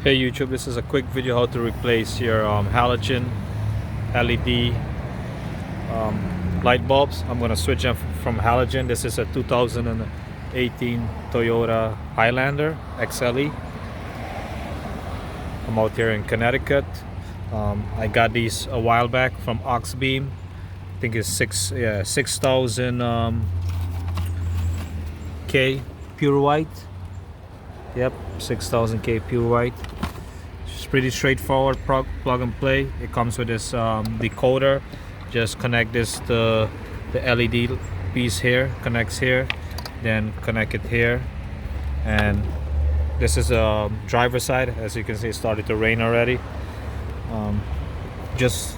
Hey YouTube, this is a quick video how to replace your halogen LED light bulbs. I'm going to switch them from halogen. This is a 2018 Toyota Highlander XLE. I'm out here in Connecticut. I got these a while back from AUXBEAM. I think it's 6,000 K pure white. Yep, 6,000 K pure white. It's pretty straightforward, plug and play. It comes with this decoder. Just connect this to the LED piece here, connects here, then connect it here. And this is a driver side. As you can see, it started to rain already. Just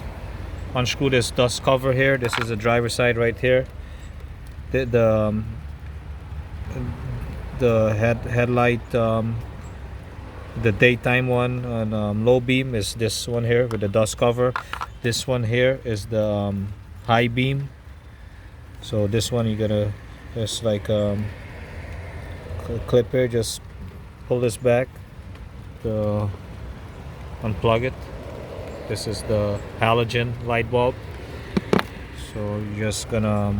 unscrew this dust cover here. This is the driver side right here. The headlight, the daytime one on low beam is this one here with the dust cover. This one here is the high beam. So this one you're gonna just like clip here, just pull this back to unplug it. This is the halogen light bulb. So you're just gonna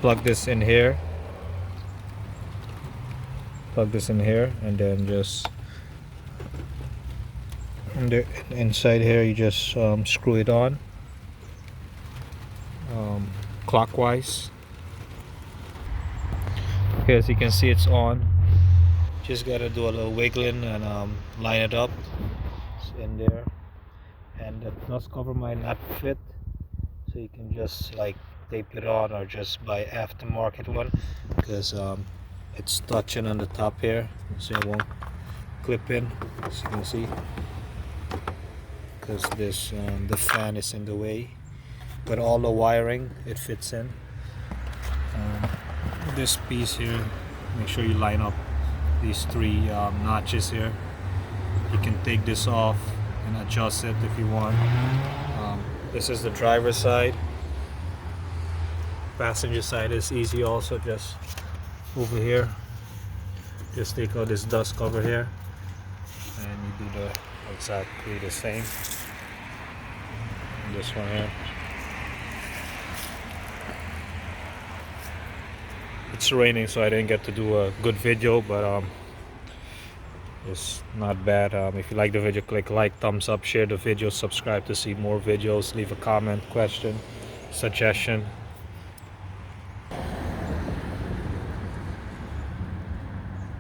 plug this in here. Plug this in here, and then just inside here you just screw it on clockwise. Okay, as you can see, it's on. Just gotta do a little wiggling and line it up. It's in there, and the dust cover might not fit, so you can just like tape it on or just buy aftermarket one, because it's touching on the top here, so it won't clip in, as you can see, because this the fan is in the way, but all the wiring it fits in. This piece here, make sure you line up these three notches here. You can take this off and adjust it if you want. This is the driver's side. Passenger side is easy also. Just over here, just take out this dust cover here, and you do exactly the same. And this one here. It's raining, so I didn't get to do a good video, but it's not bad. If you like the video, click like, thumbs up, share the video, subscribe to see more videos, leave a comment, question, suggestion.